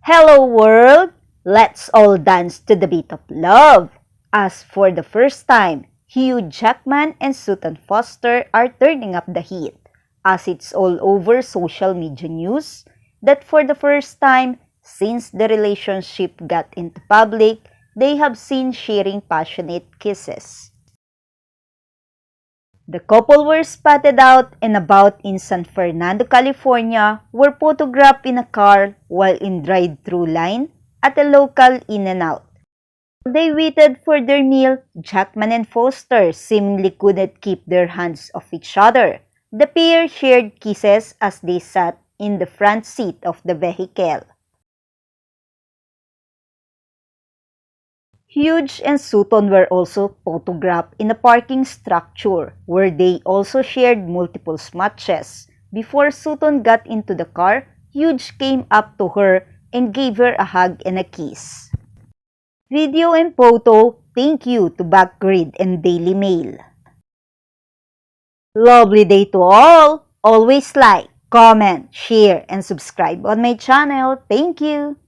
Hello world! Let's all dance to the beat of love. As for the first time, Hugh Jackman and Sutton Foster are turning up the heat, as it's all over social media news that for the first time since the relationship got into public, they have seen sharing passionate kisses. The couple were spotted out and about in San Fernando, California, were photographed in a car while in drive-thru line at a local In-N-Out. They waited for their meal. Jackman and Foster seemingly couldn't keep their hands off each other. The pair shared kisses as they sat in the front seat of the vehicle. Hughes and Sutton were also photographed in a parking structure where they also shared multiple smooches. Before Sutton got into the car, Hughes came up to her and gave her a hug and a kiss. Video and photo, thank you to Backgrid and Daily Mail. Lovely day to all! Always like, comment, share, and subscribe on my channel. Thank you!